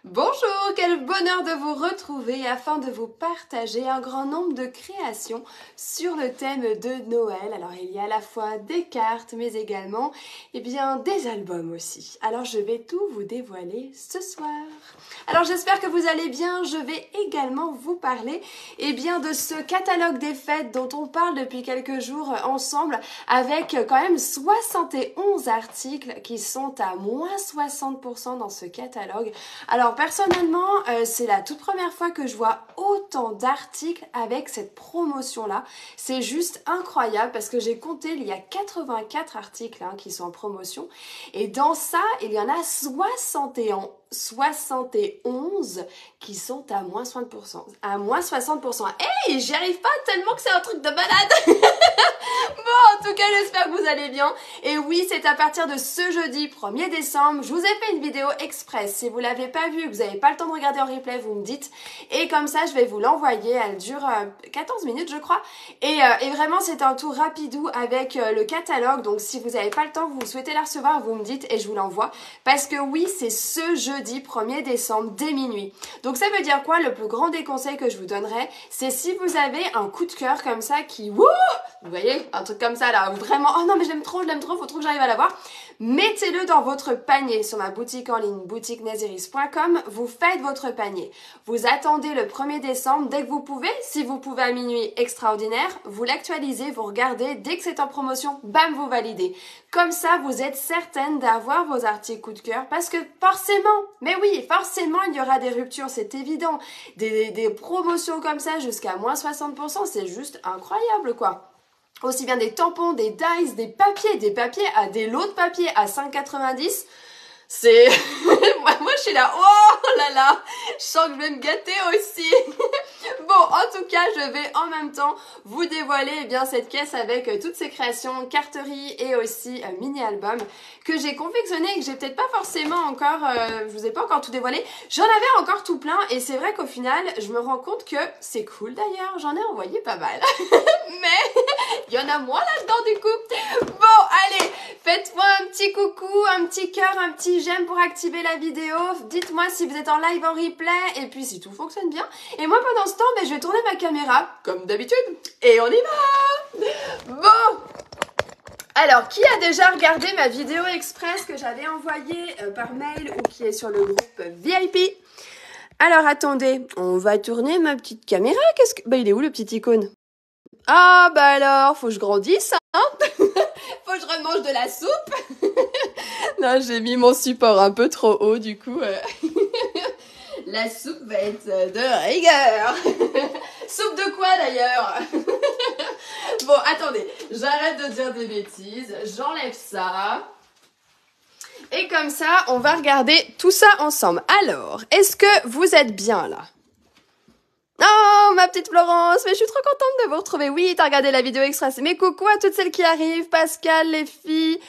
Bonjour, quel bonheur de vous retrouver afin de vous partager un grand nombre de créations sur le thème de Noël. Alors il y a à la fois des cartes mais également des albums aussi. Alors je vais tout vous dévoiler ce soir. Alors j'espère que vous allez bien. Je vais également vous parler de ce catalogue des fêtes dont on parle depuis quelques jours ensemble avec quand même 71 articles qui sont à moins 60% dans ce catalogue. Alors personnellement, c'est la toute première fois que je vois autant d'articles avec cette promotion-là. C'est juste incroyable parce que j'ai compté, il y a 84 articles qui sont en promotion. Et dans ça, il y en a 71 qui sont à moins 60%. À moins 60%. Hey, j'y arrive pas tellement que c'est un truc de malade. Bon, en tout cas, j'espère que vous allez bien. Et oui, c'est à partir de ce jeudi 1er décembre. Je vous ai fait une vidéo express. Si vous l'avez pas vue, que vous n'avez pas le temps de regarder en replay, vous me dites. Et comme ça, je vais vous l'envoyer. Elle dure 14 minutes, je crois. Et vraiment, c'est un tour rapidou avec le catalogue. Donc, si vous n'avez pas le temps, vous souhaitez la recevoir, vous me dites et je vous l'envoie. Parce que oui, c'est ce jeudi 1er décembre dès minuit. Donc, ça veut dire quoi? Le plus grand des conseils que je vous donnerai, c'est si vous avez un coup de cœur comme ça qui... Wouh! Vous voyez, un truc comme ça là, où vraiment, oh non mais je l'aime trop, faut trop que j'arrive à l'avoir. Mettez-le dans votre panier sur ma boutique en ligne, boutiquenazeris.com. Vous faites votre panier. Vous attendez le 1er décembre dès que vous pouvez. Si vous pouvez à minuit, extraordinaire. Vous l'actualisez, vous regardez. Dès que c'est en promotion, bam, vous validez. Comme ça, vous êtes certaine d'avoir vos articles coup de cœur parce que forcément, mais oui, forcément, il y aura des ruptures, c'est évident. Des promotions comme ça jusqu'à moins 60%, c'est juste incroyable quoi. Aussi bien des tampons, des dies, des papiers à des lots de papier à 5,90. C'est... moi je suis là, oh là là, je sens que je vais me gâter aussi. Bon, en tout cas, je vais en même temps vous dévoiler cette caisse avec toutes ces créations, carterie et aussi mini-albums que j'ai confectionné et que j'ai peut-être pas forcément encore, je vous ai pas encore tout dévoilé. J'en avais encore tout plein et c'est vrai qu'au final, je me rends compte que c'est cool d'ailleurs, j'en ai envoyé pas mal. Mais il y en a moins là-dedans du coup. Bon, allez, faites-moi un petit coucou, un petit cœur, un petit j'aime pour activer la vidéo. Dites-moi si vous êtes en live, en replay et puis si tout fonctionne bien. Et moi pendant ce temps, je vais tourner ma caméra comme d'habitude et on y va. Bon, alors qui a déjà regardé ma vidéo express que j'avais envoyée par mail ou qui est sur le groupe VIP? Alors attendez, on va tourner ma petite caméra. Qu'est-ce que... il est où le petit icône? Ah alors, faut que je grandisse, hein. Faut que je remange de la soupe. Non, j'ai mis mon support un peu trop haut, du coup. La soupe va être de rigueur. Soupe de quoi d'ailleurs? Bon, attendez, j'arrête de dire des bêtises. J'enlève ça. Et comme ça, on va regarder tout ça ensemble. Alors, est-ce que vous êtes bien là? Oh, ma petite Florence, mais je suis trop contente de vous retrouver. Oui, t'as regardé la vidéo extra. Mais coucou à toutes celles qui arrivent, Pascal, les filles.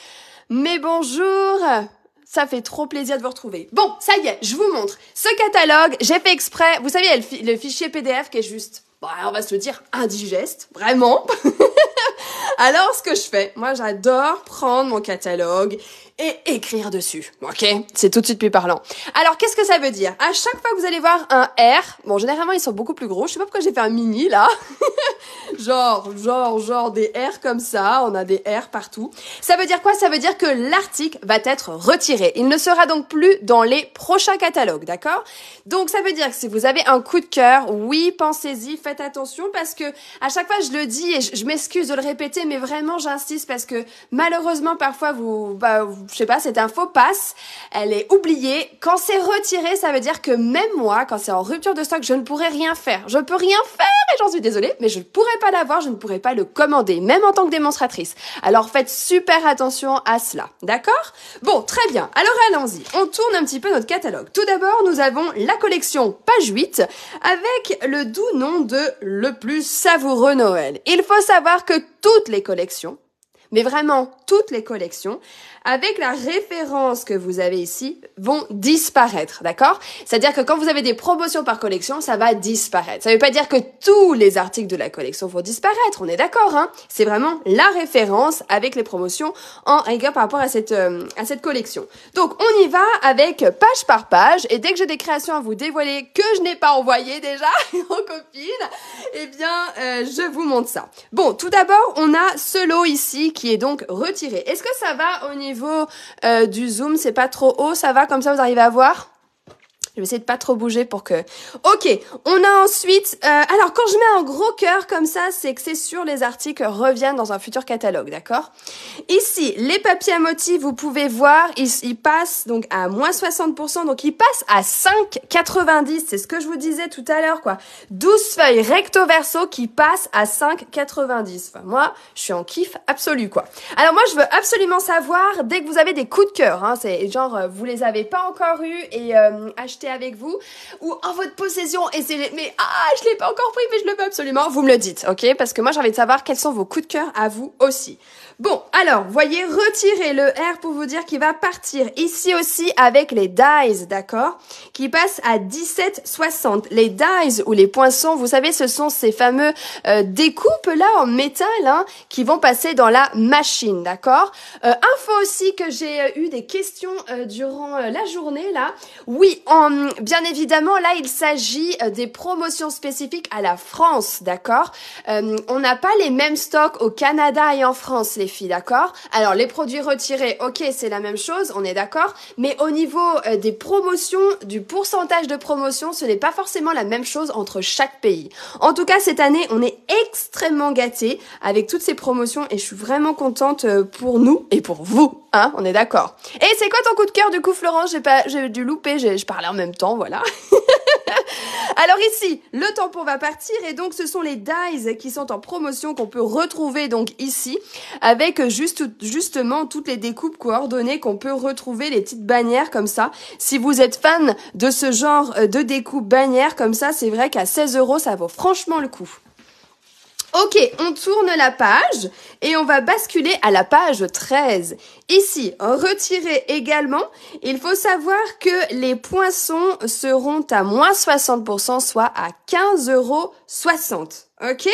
Mais bonjour. Ça fait trop plaisir de vous retrouver. Bon, ça y est, je vous montre. Ce catalogue, j'ai fait exprès. Vous savez, il y a le fichier PDF qui est juste, on va se le dire, indigeste. Vraiment. Alors, ce que je fais, moi, j'adore prendre mon catalogue et écrire dessus. Ok? C'est tout de suite plus parlant. Alors, qu'est-ce que ça veut dire? À chaque fois que vous allez voir un R, bon, généralement, ils sont beaucoup plus gros. Je sais pas pourquoi j'ai fait un mini, là. genre des R comme ça. On a des R partout. Ça veut dire quoi? Ça veut dire que l'article va être retiré. Il ne sera donc plus dans les prochains catalogues, d'accord? Donc, ça veut dire que si vous avez un coup de cœur, oui, pensez-y, faites attention parce que à chaque fois, je le dis et je m'excuse de le répéter, mais vraiment, j'insiste parce que malheureusement, parfois, je sais pas, c'est un faux passe, elle est oubliée. Quand c'est retiré, ça veut dire que même moi, quand c'est en rupture de stock, je ne pourrai rien faire. Je peux rien faire et j'en suis désolée, mais je ne pourrai pas l'avoir, je ne pourrai pas le commander, même en tant que démonstratrice. Alors faites super attention à cela, d'accord? Bon, très bien. Alors allons-y. On tourne un petit peu notre catalogue. Tout d'abord, nous avons la collection page 8 avec le doux nom de Le plus savoureux Noël. Il faut savoir que toutes les collections mais vraiment toutes les collections, avec la référence que vous avez ici, vont disparaître, d'accord? C'est-à-dire que quand vous avez des promotions par collection, ça va disparaître. Ça ne veut pas dire que tous les articles de la collection vont disparaître, on est d'accord, hein? C'est vraiment la référence avec les promotions en rigueur par rapport à cette collection. Donc, on y va avec page par page, et dès que j'ai des créations à vous dévoiler que je n'ai pas envoyées déjà aux copines, eh bien, je vous montre ça. Bon, tout d'abord, on a ce lot ici qui est donc retiré. Est-ce que ça va au niveau du zoom? C'est pas trop haut, ça va? Comme ça, vous arrivez à voir? Je vais essayer de pas trop bouger pour que... Ok, on a ensuite... alors, quand je mets un gros cœur comme ça, c'est que c'est sûr, les articles reviennent dans un futur catalogue, d'accord? Ici, les papiers à motifs, vous pouvez voir, ils passent donc à moins 60%, donc ils passent à 5,90. C'est ce que je vous disais tout à l'heure, quoi. 12 feuilles recto verso qui passent à 5,90. Enfin, moi, je suis en kiff absolu, quoi. Alors, moi, je veux absolument savoir, dès que vous avez des coups de cœur, hein, c'est genre, vous les avez pas encore eus et achetés avec vous ou en votre possession et c'est mais je l'ai pas encore pris mais je le veux absolument, vous me le dites, ok? Parce que moi j'ai envie de savoir quels sont vos coups de cœur à vous aussi. Bon, alors, voyez, retirez le R pour vous dire qu'il va partir ici aussi avec les dies, d'accord? Qui passent à 17,60. Les dies ou les poinçons, vous savez, ce sont ces fameux découpes là en métal hein, qui vont passer dans la machine, d'accord? Info aussi que j'ai eu des questions durant la journée là. Oui, bien évidemment, là, il s'agit des promotions spécifiques à la France, d'accord? On n'a pas les mêmes stocks au Canada et en France, les filles, d'accord? Alors, les produits retirés, ok, c'est la même chose, on est d'accord, mais au niveau des promotions, du pourcentage de promotion, ce n'est pas forcément la même chose entre chaque pays. En tout cas, cette année, on est extrêmement gâtés avec toutes ces promotions et je suis vraiment contente pour nous et pour vous, hein, on est d'accord. Et c'est quoi ton coup de cœur, du coup, Florence? J'ai dû louper, je parlais en même temps, voilà. Alors ici, le tampon va partir et donc ce sont les dies qui sont en promotion qu'on peut retrouver donc ici avec justement toutes les découpes coordonnées qu'on peut retrouver, les petites bannières comme ça. Si vous êtes fan de ce genre de découpe bannière comme ça, c'est vrai qu'à 16 €, ça vaut franchement le coup. Ok, on tourne la page et on va basculer à la page 13. Ici, retiré également, il faut savoir que les poinçons seront à moins 60%, soit à 15,60 €. Ok?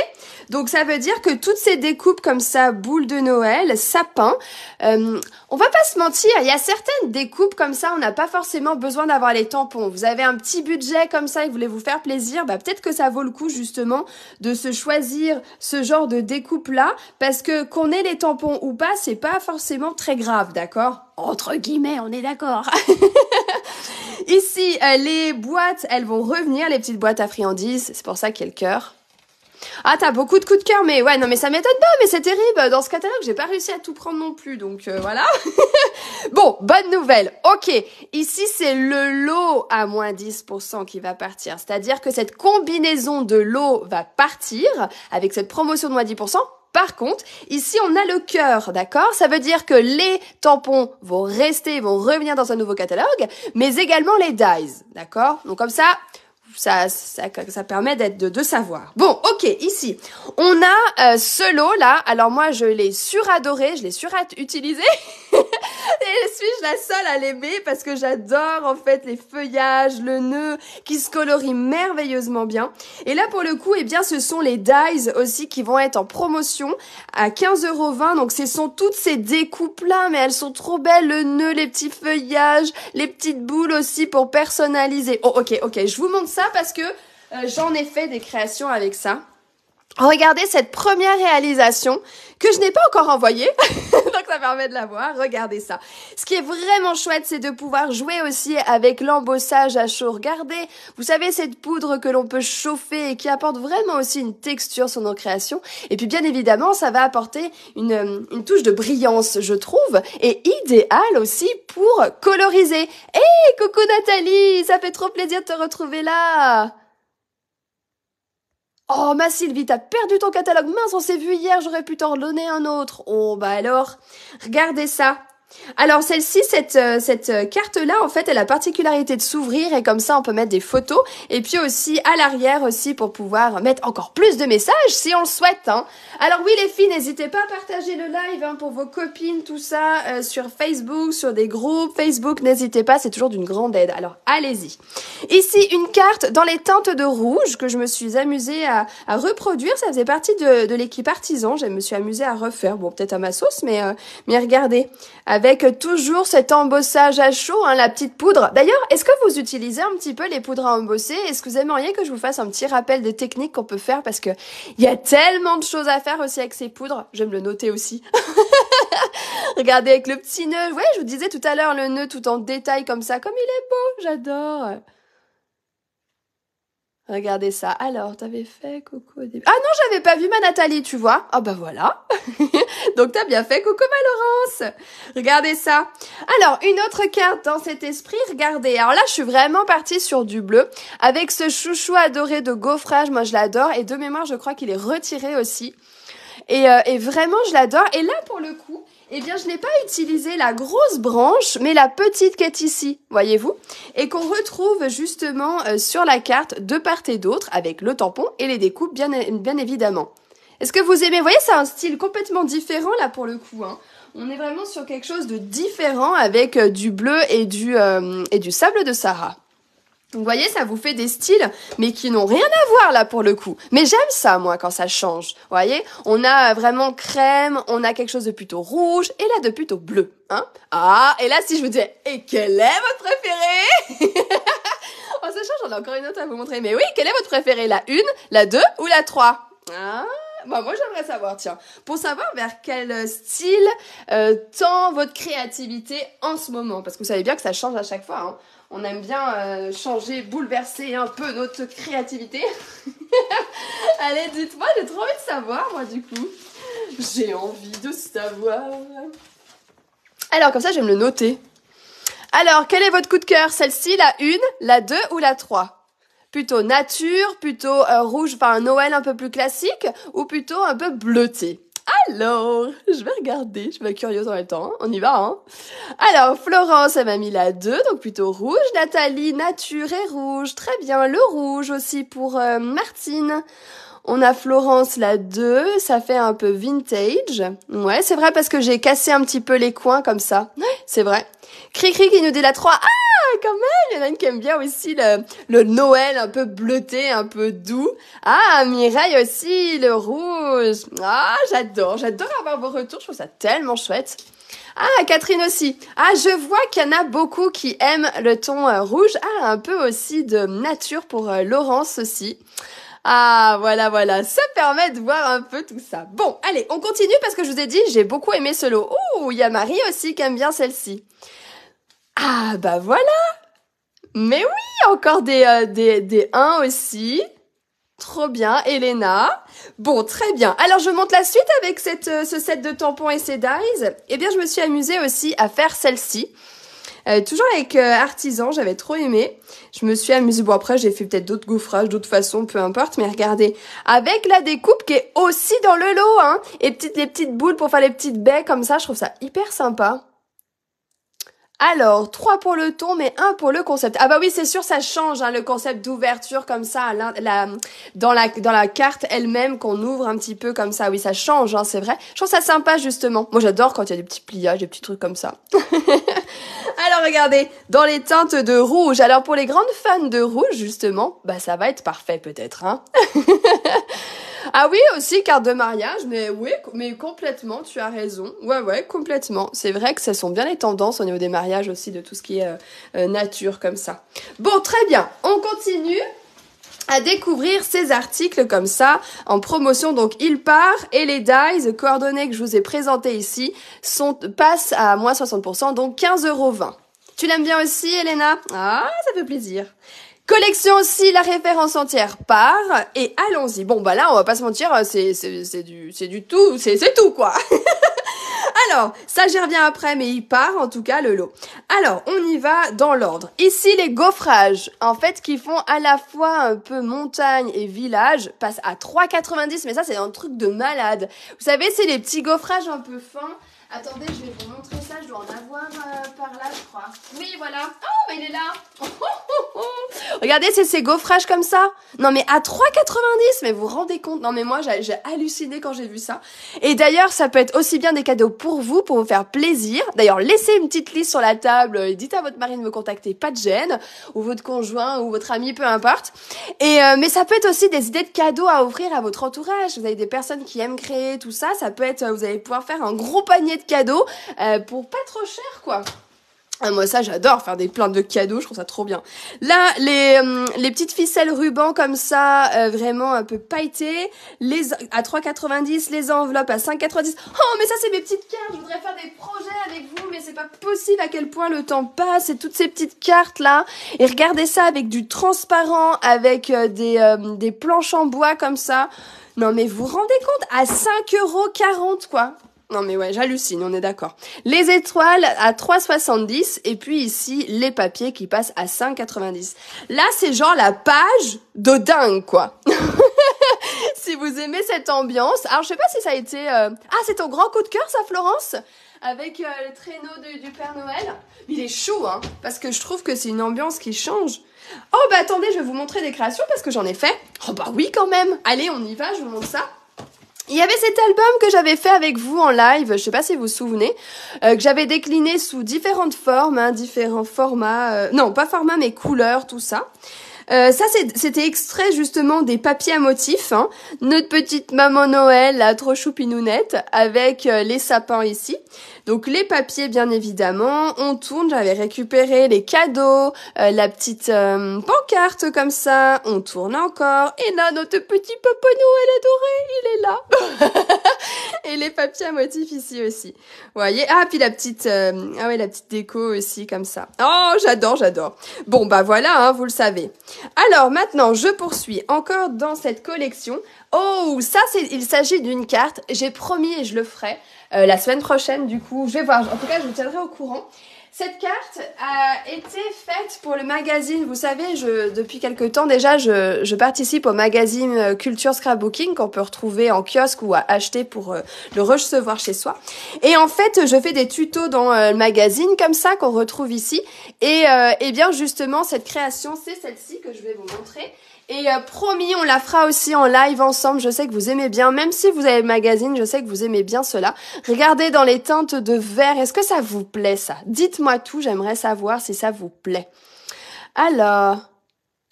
Donc ça veut dire que toutes ces découpes comme ça, boules de Noël, sapin, on va pas se mentir, il y a certaines découpes comme ça, on n'a pas forcément besoin d'avoir les tampons. Vous avez un petit budget comme ça et vous voulez vous faire plaisir, bah peut-être que ça vaut le coup justement de se choisir ce genre de découpe-là, parce que qu'on ait les tampons ou pas, c'est pas forcément très grave, d'accord? Entre guillemets, on est d'accord. Ici, les boîtes, elles vont revenir, les petites boîtes à friandises, c'est pour ça qu'il y a le cœur. Ah, t'as beaucoup de coups de cœur, mais ouais, non, mais ça m'étonne pas, mais c'est terrible. Dans ce catalogue, j'ai pas réussi à tout prendre non plus, donc voilà. Bon, bonne nouvelle. Ok, ici, c'est le lot à moins 10% qui va partir. C'est-à-dire que cette combinaison de lots va partir avec cette promotion de moins 10%. Par contre, ici, on a le cœur, d'accord? Ça veut dire que les tampons vont rester, vont revenir dans un nouveau catalogue, mais également les dies, d'accord? Donc comme ça permet de savoir. Bon, ok, ici, on a ce lot là. Alors moi, je l'ai suradoré, je l'ai surutilisé. Et suis-je la seule à l'aimer parce que j'adore en fait les feuillages, le nœud qui se colorie merveilleusement bien. Et là pour le coup, eh bien ce sont les dies aussi qui vont être en promotion à 15,20 €. Donc ce sont toutes ces découpes là, mais elles sont trop belles, le nœud, les petits feuillages, les petites boules aussi pour personnaliser. Oh ok, je vous montre ça parce que j'en ai fait des créations avec ça. Regardez cette première réalisation que je n'ai pas encore envoyée, donc ça permet de la voir, regardez ça. Ce qui est vraiment chouette, c'est de pouvoir jouer aussi avec l'embossage à chaud. Regardez, vous savez cette poudre que l'on peut chauffer et qui apporte vraiment aussi une texture sur nos créations. Et puis bien évidemment, ça va apporter une touche de brillance, je trouve, et idéal aussi pour coloriser. Hey, coucou Nathalie, ça fait trop plaisir de te retrouver là. Oh, ma Sylvie, t'as perdu ton catalogue. Mince, on s'est vu hier, j'aurais pu t'en donner un autre. Oh, bah alors, regardez ça. Alors celle-ci, cette carte-là, en fait, elle a la particularité de s'ouvrir et comme ça, on peut mettre des photos. Et puis aussi à l'arrière aussi pour pouvoir mettre encore plus de messages si on le souhaite. Hein. Alors oui, les filles, n'hésitez pas à partager le live hein, pour vos copines, tout ça, sur Facebook, sur des groupes Facebook. N'hésitez pas, c'est toujours d'une grande aide. Alors allez-y. Ici, une carte dans les teintes de rouge que je me suis amusée à reproduire. Ça faisait partie de l'équipe artisan. Je me suis amusée à refaire. Bon, peut-être à ma sauce, mais regardez. Avec toujours cet embossage à chaud, hein, la petite poudre. D'ailleurs, est-ce que vous utilisez un petit peu les poudres à embosser? Est-ce que vous aimeriez que je vous fasse un petit rappel des techniques qu'on peut faire? Parce que il y a tellement de choses à faire aussi avec ces poudres. Je vais me le noter aussi. Regardez avec le petit nœud. Ouais, je vous disais tout à l'heure, le nœud tout en détail comme ça. Comme il est beau, j'adore. Regardez ça. Alors, t'avais fait coucou au début. Ah non, j'avais pas vu ma Nathalie, tu vois. Ah bah voilà. Donc t'as bien fait coucou ma Laurence. Regardez ça. Alors, une autre carte dans cet esprit. Regardez. Alors là, je suis vraiment partie sur du bleu. Avec ce chouchou adoré de gaufrage. Moi, je l'adore. Et de mémoire, je crois qu'il est retiré aussi. Et vraiment, je l'adore. Et là, pour le coup, eh bien, je n'ai pas utilisé la grosse branche, mais la petite qui est ici, voyez-vous, et qu'on retrouve justement sur la carte de part et d'autre, avec le tampon et les découpes, bien évidemment. Est-ce que vous aimez? Vous voyez, c'est un style complètement différent, là, pour le coup, hein. On est vraiment sur quelque chose de différent avec du bleu et du sable de Sahara. Vous voyez, ça vous fait des styles, mais qui n'ont rien à voir là pour le coup. Mais j'aime ça, moi, quand ça change. Vous voyez, on a vraiment crème, on a quelque chose de plutôt rouge, et là de plutôt bleu. Hein? Ah, et là, si je vous disais, et quel est votre préféré? Oh, ça change, j'en ai encore une autre à vous montrer. Mais oui, quelle est votre préférée? La 1, la 2 ou la 3? Ah, bah moi j'aimerais savoir, tiens, pour savoir vers quel style tend votre créativité en ce moment. Parce que vous savez bien que ça change à chaque fois, hein. On aime bien changer, bouleverser un peu notre créativité. Allez, dites-moi, j'ai trop envie de savoir, moi, du coup. J'ai envie de savoir. Alors, comme ça, je vais me le noter. Alors, quel est votre coup de cœur? Celle-ci, la 1, la 2 ou la 3? Plutôt nature, plutôt rouge, enfin un Noël un peu plus classique, ou plutôt un peu bleuté? Alors, je vais regarder, je vais être curieuse en même temps, hein. On y va, hein. Alors, Florence, elle m'a mis la 2, donc plutôt rouge. Nathalie, nature et rouge, très bien. Le rouge aussi pour Martine. On a Florence, la 2, ça fait un peu vintage. Ouais, c'est vrai parce que j'ai cassé un petit peu les coins comme ça. Ouais, c'est vrai. Cricri qui nous dit la 3. Ah, quand même, il y en a une qui aime bien aussi le Noël un peu bleuté, un peu doux. Ah, Mireille aussi, le rouge. Ah, j'adore avoir vos retours, je trouve ça tellement chouette. Ah, Catherine aussi. Ah, je vois qu'il y en a beaucoup qui aiment le ton rouge. Ah, un peu aussi de nature pour Laurence aussi. Ah, voilà, ça permet de voir un peu tout ça. Bon, allez, on continue parce que je vous ai dit, j'ai beaucoup aimé ce lot. Ouh, il y a Marie aussi qui aime bien celle-ci. Ah, bah voilà. Mais oui, encore des 1 aussi. Trop bien, Elena. Bon, très bien. Alors, je monte la suite avec ce set de tampons et ces dies. Eh bien, je me suis amusée aussi à faire celle-ci. Toujours avec artisan, j'avais trop aimé. Je me suis amusée. Bon, après, j'ai fait peut-être d'autres gaufrages, d'autres façons, peu importe. Mais regardez, avec la découpe qui est aussi dans le lot, hein. Et les petites boules pour faire les petites baies comme ça, je trouve ça hyper sympa. Alors, 3 pour le ton, mais 1 pour le concept. Ah bah oui, c'est sûr, ça change, hein, le concept d'ouverture comme ça, dans la carte elle-même qu'on ouvre un petit peu comme ça. Oui, ça change, hein, c'est vrai. Je trouve ça sympa, justement. Moi, j'adore quand il y a des petits pliages, des petits trucs comme ça. Alors, regardez, dans les teintes de rouge. Alors, pour les grandes fans de rouge, justement, bah ça va être parfait peut-être, hein. Ah oui, aussi carte de mariage, mais oui, mais complètement, tu as raison. Ouais, complètement. C'est vrai que ce sont bien les tendances au niveau des mariages aussi, de tout ce qui est nature comme ça. Bon, très bien, on continue à découvrir ces articles comme ça en promotion. Donc il part et les dies coordonnées que je vous ai présentées ici passent à moins 60%, donc 15,20 €. Tu l'aimes bien aussi, Elena? Ah, ça fait plaisir. Collection aussi, la référence entière part et allons-y. Bon bah là on va pas se mentir, c'est tout quoi. Alors, ça j'y reviens après, mais il part en tout cas le lot. Alors, on y va dans l'ordre. Ici, les gaufrages, en fait, qui font à la fois un peu montagne et village, passent à 3,90 €, mais ça c'est un truc de malade. Vous savez, c'est les petits gaufrages un peu fins, Attendez, je vais vous montrer ça. Je dois en avoir par là, je crois. Oui, voilà. Oh, bah il est là. Regardez, c'est ces gaufrages comme ça. Non, mais à 3,90. Mais vous vous rendez compte? Non, mais moi, j'ai halluciné quand j'ai vu ça. Et d'ailleurs, ça peut être aussi bien des cadeaux pour vous faire plaisir. D'ailleurs, laissez une petite liste sur la table. Et dites à votre mari de me contacter, pas de gêne. Ou votre conjoint, ou votre ami, peu importe. Et mais ça peut être aussi des idées de cadeaux à offrir à votre entourage. Vous avez des personnes qui aiment créer tout ça. Ça peut être, vous allez pouvoir faire un gros panier de cadeaux pour pas trop cher, quoi. Ah, moi ça j'adore faire des plein de cadeaux, je trouve ça trop bien. Là les petites ficelles ruban comme ça, vraiment un peu pailletées, à 3,90, les enveloppes à 5,90. Oh mais ça c'est mes petites cartes, je voudrais faire des projets avec vous mais c'est pas possible à quel point le temps passe et toutes ces petites cartes là. Et regardez ça avec du transparent, avec des planches en bois comme ça. Non mais vous vous rendez compte, à 5,40 € quoi. Non mais ouais, j'hallucine, on est d'accord. Les étoiles à 3,70 et puis ici, les papiers qui passent à 5,90. Là, c'est genre la page de dingue, quoi. Si vous aimez cette ambiance. Alors, je sais pas si ça a été... Ah, c'est ton grand coup de cœur, ça, Florence? Avec le traîneau du Père Noël. Il est chaud, hein, parce que je trouve que c'est une ambiance qui change. Oh, bah attendez, je vais vous montrer des créations parce que j'en ai fait. Oh, bah oui, quand même. Allez, on y va, je vous montre ça. Il y avait cet album que j'avais fait avec vous en live, je sais pas si vous vous souvenez, que j'avais décliné sous différentes formes, hein, différents formats, non pas formats mais couleurs, tout ça. Ça c'était extrait justement des papiers à motifs, hein. Notre petite maman Noël, la trop choupinounette, avec les sapins ici. Donc les papiers bien évidemment, on tourne, j'avais récupéré les cadeaux, la petite pancarte comme ça, on tourne encore, et là notre petit Papa Noël adoré, il est là. Et les papiers à motifs ici aussi. Vous voyez, ah puis la petite la petite déco aussi comme ça. Oh j'adore. Bon bah voilà, hein, vous le savez. Alors maintenant je poursuis encore dans cette collection. Oh ça il s'agit d'une carte, j'ai promis et je le ferai. La semaine prochaine, du coup, je vais voir. En tout cas, je vous tiendrai au courant. Cette carte a été faite pour le magazine. Vous savez, depuis quelque temps déjà, je participe au magazine Culture Scrapbooking qu'on peut retrouver en kiosque ou à acheter pour le recevoir chez soi. Et en fait, je fais des tutos dans le magazine comme ça qu'on retrouve ici. Et bien justement, cette création, c'est celle-ci que je vais vous montrer. Et promis, on la fera aussi en live ensemble. Je sais que vous aimez bien, même si vous avez le magazine, je sais que vous aimez bien cela. Regardez dans les teintes de vert, est-ce que ça vous plaît ça? Dites-moi tout, j'aimerais savoir si ça vous plaît. Alors...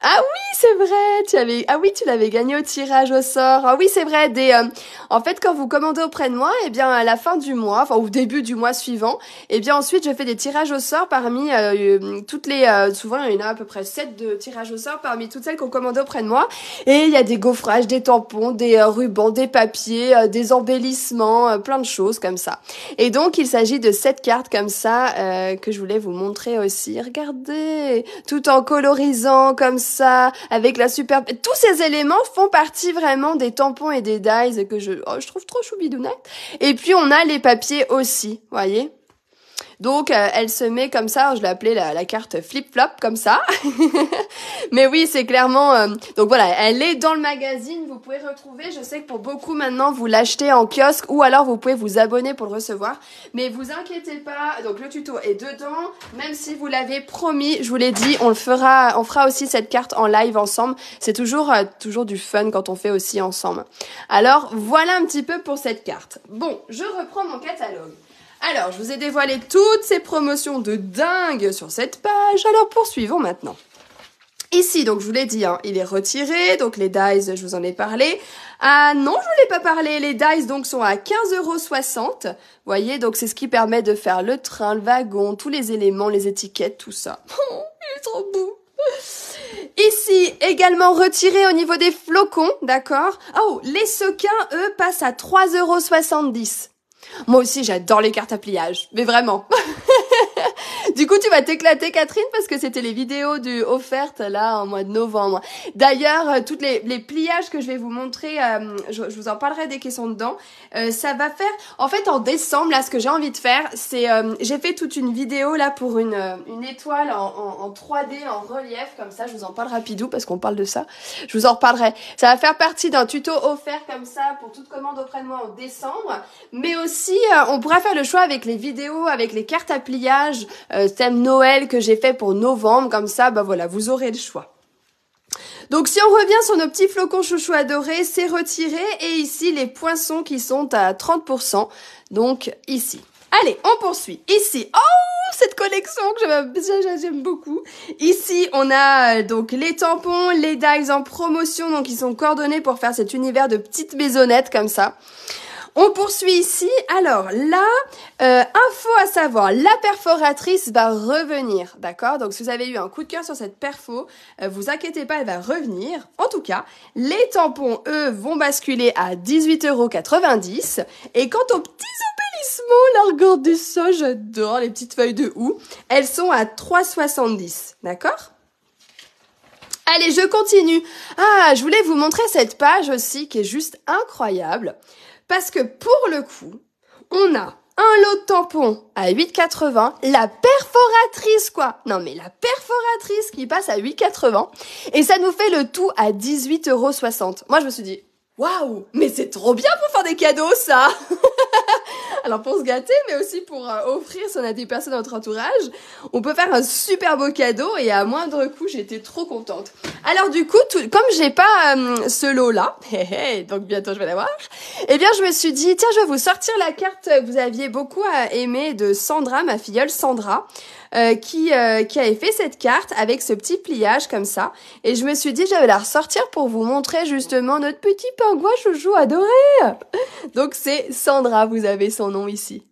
Ah oui, c'est vrai, tu l'avais gagné au tirage au sort. Ah oui, c'est vrai, en fait, quand vous commandez auprès de moi, eh bien, à la fin du mois, enfin, au début du mois suivant, eh bien, ensuite, je fais des tirages au sort parmi toutes les, souvent, il y en a à peu près 7 de tirages au sort parmi toutes celles qui ont commandé auprès de moi. Et il y a des gaufrages, des tampons, des rubans, des papiers, des embellissements, plein de choses comme ça. Et donc, il s'agit de 7 cartes comme ça, que je voulais vous montrer aussi. Regardez, tout en colorisant comme ça, avec la super... Tous ces éléments font partie vraiment des tampons et des dies que je trouve trop choubidounette. Et puis on a les papiers aussi, voyez. Donc elle se met comme ça, je l'ai appelée la carte flip-flop comme ça. Mais oui, c'est clairement... donc voilà, elle est dans le magazine, vous pouvez retrouver. Je sais que pour beaucoup maintenant, vous l'achetez en kiosque ou alors vous pouvez vous abonner pour le recevoir. Mais vous inquiétez pas, donc le tuto est dedans. Même si vous l'avez promis, je vous l'ai dit, on fera aussi cette carte en live ensemble. C'est toujours du fun quand on fait aussi ensemble. Alors voilà un petit peu pour cette carte. Bon, je reprends mon catalogue. Alors, je vous ai dévoilé toutes ces promotions de dingue sur cette page. Alors, poursuivons maintenant. Ici, donc, je vous l'ai dit, hein, il est retiré. Donc, les dies, je vous en ai parlé. Ah non, je vous l'ai pas parlé. Les dies, donc, sont à 15,60 €. Vous voyez, donc, c'est ce qui permet de faire le train, le wagon, tous les éléments, les étiquettes, tout ça. Oh, il est trop beau. Ici, également retiré au niveau des flocons, d'accord? Oh, les sequins, eux, passent à 3,70 €. Moi aussi, j'adore les cartes à pliage, mais vraiment. Du coup, tu vas t'éclater, Catherine, parce que c'était les vidéos offertes là en mois de novembre. D'ailleurs, toutes les pliages que je vais vous montrer, je vous en parlerai dès qu'ils sont dedans. Ça va faire, en fait, en décembre, là, ce que j'ai envie de faire, c'est, j'ai fait toute une vidéo là pour une étoile en 3D, en relief, comme ça. Je vous en parle rapidou parce qu'on parle de ça. Je vous en reparlerai. Ça va faire partie d'un tuto offert comme ça pour toute commande auprès de moi en décembre. Mais aussi, on pourra faire le choix avec les vidéos, avec les cartes à pliage, thème Noël que j'ai fait pour novembre. Comme ça, bah voilà, vous aurez le choix. Donc si on revient sur nos petits flocons chouchous adorés, c'est retiré. Et ici, les poinçons qui sont à 30%. Donc ici. Allez, on poursuit. Ici, oh, cette collection que j'aime beaucoup. Ici, on a donc les tampons, les dies en promotion, donc ils sont coordonnés pour faire cet univers de petites maisonnettes comme ça. On poursuit ici. Alors là, info à savoir, la perforatrice va revenir, d'accord? Donc si vous avez eu un coup de cœur sur cette perfo, vous inquiétez pas, elle va revenir. En tout cas, les tampons, eux, vont basculer à 18,90 €. Et quant aux petits embellissements, là, regardez ça, j'adore les petites feuilles de houx. Elles sont à 3,70 €, d'accord? Allez, je continue. Ah, je voulais vous montrer cette page aussi qui est juste incroyable. Parce que pour le coup, on a un lot de tampons à 8,80 €, la perforatrice quoi. Non mais la perforatrice qui passe à 8,80 € et ça nous fait le tout à 18,60 €. Moi je me suis dit, waouh, mais c'est trop bien pour faire des cadeaux ça. Alors pour se gâter, mais aussi pour offrir si on a des personnes dans notre entourage, on peut faire un super beau cadeau et à moindre coût, j'étais trop contente. Alors du coup, comme j'ai pas ce lot-là, donc bientôt je vais l'avoir, eh bien je me suis dit, tiens, je vais vous sortir la carte que vous aviez beaucoup aimée de Sandra, ma filleule Sandra, qui avait fait cette carte avec ce petit pliage comme ça. Et je me suis dit, je vais la ressortir pour vous montrer justement notre petit pingouin chouchou adoré. Donc c'est Sandra, vous avez son nom ici.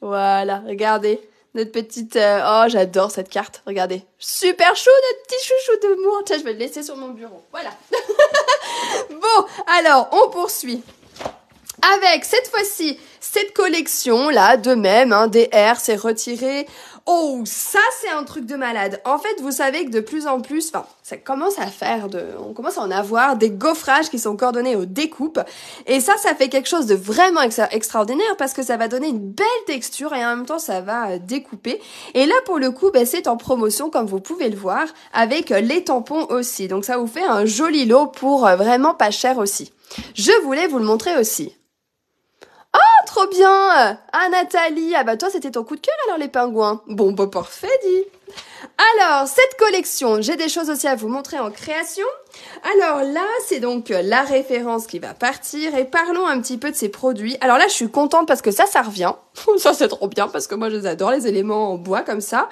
Voilà, regardez. Notre petite... oh, j'adore cette carte, regardez. Super chou, notre petit chouchou d'amour. Tiens, je vais le laisser sur mon bureau. Voilà. Bon, alors, on poursuit. Avec, cette fois-ci, cette collection-là, de même, hein, des R, c'est retiré. Oh, ça, c'est un truc de malade. En fait, vous savez que de plus en plus, enfin, ça commence à on commence à en avoir des gaufrages qui sont coordonnés aux découpes. Et ça fait quelque chose de vraiment extraordinaire parce que ça va donner une belle texture et en même temps, ça va découper. Et là, pour le coup, ben, c'est en promotion, comme vous pouvez le voir, avec les tampons aussi. Donc, ça vous fait un joli lot pour vraiment pas cher aussi. Je voulais vous le montrer aussi. Oh, trop bien! Ah, Nathalie, ah bah toi, c'était ton coup de cœur alors les pingouins. Bon, bah parfait, dit. Alors, cette collection, j'ai des choses aussi à vous montrer en création. Alors là, c'est donc la référence qui va partir et parlons un petit peu de ces produits. Alors là, je suis contente parce que ça revient. Ça, c'est trop bien parce que moi, je les adore, les éléments en bois comme ça.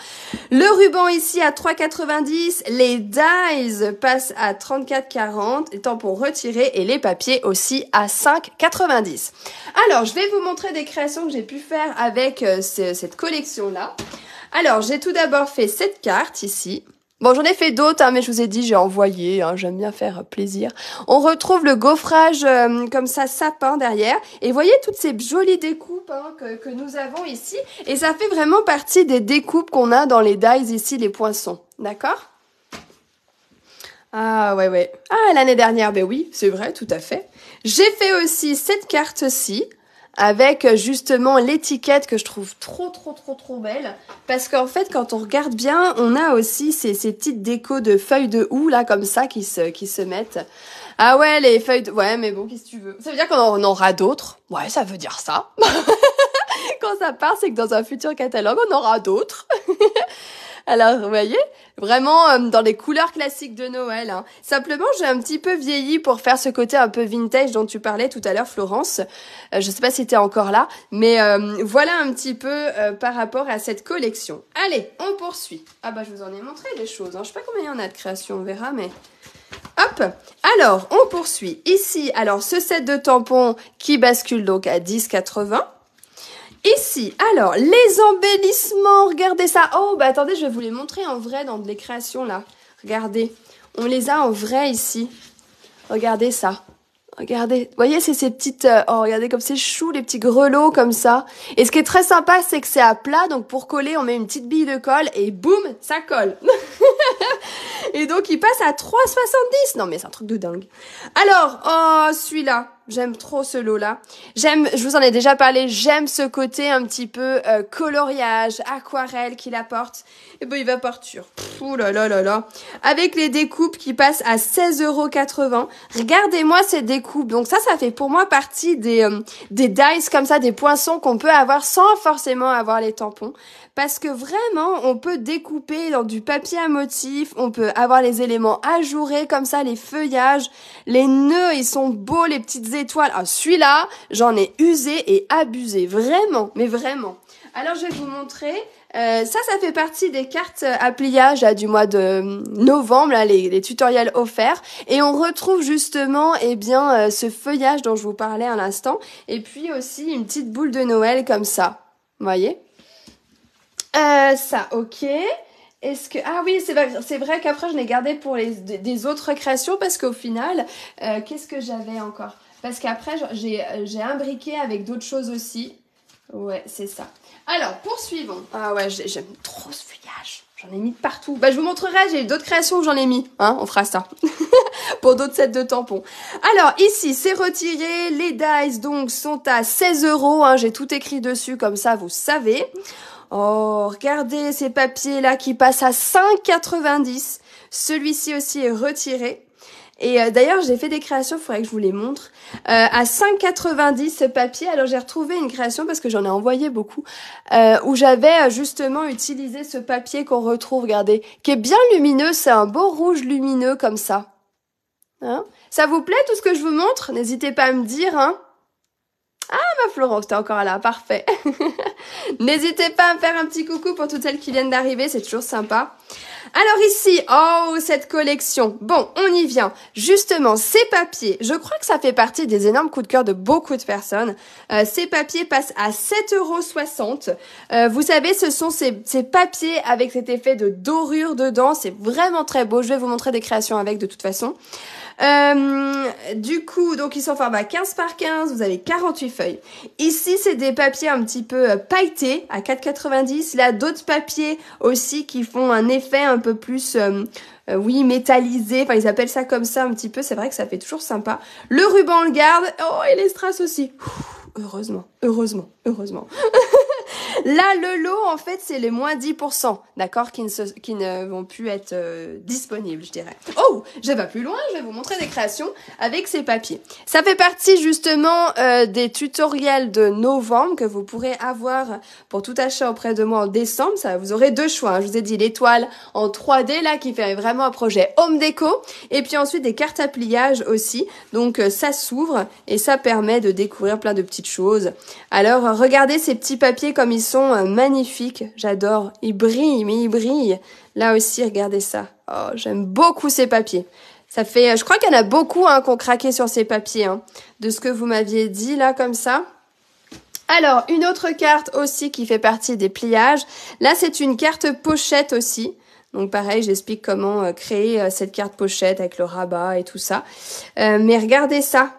Le ruban ici à 3,90 €. Les dies passent à 34,40 €. Les tampons retirés et les papiers aussi à 5,90 €. Alors, je vais vous montrer des créations que j'ai pu faire avec cette collection-là. Alors, j'ai tout d'abord fait cette carte ici. Bon, j'en ai fait d'autres, hein, mais je vous ai dit, j'ai envoyé, hein, j'aime bien faire plaisir. On retrouve le gaufrage comme ça, sapin derrière. Et vous voyez toutes ces jolies découpes hein, que nous avons ici. Et ça fait vraiment partie des découpes qu'on a dans les dies ici, les poinçons. D'accord ? Ah, ouais. Ah, l'année dernière, ben oui, c'est vrai, tout à fait. J'ai fait aussi cette carte-ci. Avec justement l'étiquette que je trouve trop belle. Parce qu'en fait, quand on regarde bien, on a aussi ces petites décos de feuilles de houx, là, comme ça, qui se mettent. Ah ouais, les feuilles de... Ouais, mais bon, qu'est-ce que tu veux? Ça veut dire qu'on en aura d'autres? Ouais, ça veut dire ça. Quand ça part, c'est que dans un futur catalogue, on aura d'autres. Alors, vous voyez, vraiment dans les couleurs classiques de Noël. Hein. Simplement, j'ai un petit peu vieilli pour faire ce côté un peu vintage dont tu parlais tout à l'heure, Florence. Je sais pas si t'es encore là, mais voilà un petit peu par rapport à cette collection. Allez, on poursuit. Ah bah, je vous en ai montré des choses. Hein. Je sais pas combien il y en a de création, on verra, mais... Hop, alors, on poursuit. Ici, alors, ce set de tampons qui bascule donc à 10,80 €. Ici, alors, les embellissements, regardez ça. Oh, bah attendez, je vais vous les montrer en vrai dans les créations, là. Regardez, on les a en vrai ici. Regardez ça. Regardez, vous voyez, c'est ces petites... oh, regardez comme c'est chou, les petits grelots comme ça. Et ce qui est très sympa, c'est que c'est à plat. Donc pour coller, on met une petite bille de colle et boum, ça colle. Et donc il passe à 3,70. Non mais c'est un truc de dingue. Alors, oh, celui-là. J'aime trop ce lot-là. Je vous en ai déjà parlé, j'aime ce côté un petit peu coloriage, aquarelle qu'il apporte. Et ben il va partir. Ouh là là là là. Avec les découpes qui passent à 16,80 €. Regardez-moi ces découpes. Donc ça fait pour moi partie des dies comme ça, des poinçons qu'on peut avoir sans forcément avoir les tampons. Parce que vraiment, on peut découper dans du papier à motif, on peut avoir les éléments ajourés comme ça, les feuillages, les nœuds, ils sont beaux, les petites étoiles. Ah, celui-là, j'en ai usé et abusé, vraiment, mais vraiment. Alors, je vais vous montrer. Ça fait partie des cartes à pliage là, du mois de novembre, là, les tutoriels offerts. Et on retrouve justement ce feuillage dont je vous parlais à l'instant. Et puis aussi une petite boule de Noël comme ça. Vous voyez ? Ça, ok. Est-ce que... Ah oui, c'est vrai qu'après, je l'ai gardé pour des autres créations parce qu'au final, qu'est-ce que j'avais encore? Parce qu'après, j'ai imbriqué avec d'autres choses aussi. Ouais, c'est ça. Alors, poursuivons. Ah ouais, j'aime trop ce feuillage. J'en ai mis de partout. Bah, je vous montrerai, j'ai d'autres créations où j'en ai mis. Hein, on fera ça. Pour d'autres sets de tampons. Alors, ici, c'est retiré. Les dies, donc, sont à 16 €. Hein, j'ai tout écrit dessus, comme ça, vous savez. Oh, regardez ces papiers-là qui passent à 5,90 €. Celui-ci aussi est retiré. Et d'ailleurs, j'ai fait des créations, il faudrait que je vous les montre. À 5,90 € ce papier. Alors, j'ai retrouvé une création parce que j'en ai envoyé beaucoup. Où j'avais justement utilisé ce papier qu'on retrouve, regardez, qui est bien lumineux. C'est un beau rouge lumineux comme ça. Hein? Ça vous plaît tout ce que je vous montre? N'hésitez pas à me dire, hein. Ah, ma Florence, t'es encore là, parfait. N'hésitez pas à me faire un petit coucou pour toutes celles qui viennent d'arriver, c'est toujours sympa. Alors ici, oh, cette collection. Bon, on y vient. Justement, ces papiers, je crois que ça fait partie des énormes coups de cœur de beaucoup de personnes. Ces papiers passent à 7,60 €. Vous savez, ce sont ces papiers avec cet effet de dorure dedans. C'est vraiment très beau. Je vais vous montrer des créations avec de toute façon. Du coup, donc ils sont formats 15 par 15, vous avez 48 feuilles. Ici, c'est des papiers un petit peu pailletés à 4,90 €. Là, d'autres papiers aussi qui font un effet un peu plus, oui, métallisé. Enfin, ils appellent ça comme ça un petit peu. C'est vrai que ça fait toujours sympa. Le ruban le garde. Oh, et les strass aussi. Heureusement, heureusement, heureusement. Là, le lot, en fait, c'est les moins 10%, d'accord, qui ne vont plus être disponibles, je dirais. Oh, je vais plus loin, je vais vous montrer des créations avec ces papiers. Ça fait partie, justement, des tutoriels de novembre que vous pourrez avoir pour tout achat auprès de moi en décembre. Ça, vous aurez deux choix, hein. Je vous ai dit l'étoile en 3D, là, qui fait vraiment un projet home déco. Et puis ensuite, des cartes à pliage aussi. Donc, ça s'ouvre et ça permet de découvrir plein de petites choses. Alors, regardez ces petits papiers comme ils sont magnifiques, j'adore, ils brillent, mais ils brillent. Là aussi, regardez ça. Oh, j'aime beaucoup ces papiers. Ça fait, je crois qu'il y en a beaucoup hein, qui ont craqué sur ces papiers, hein, de ce que vous m'aviez dit là comme ça. Alors, une autre carte aussi qui fait partie des pliages. Là, c'est une carte pochette aussi. Donc pareil, j'explique comment créer cette carte pochette avec le rabat et tout ça. Mais regardez ça.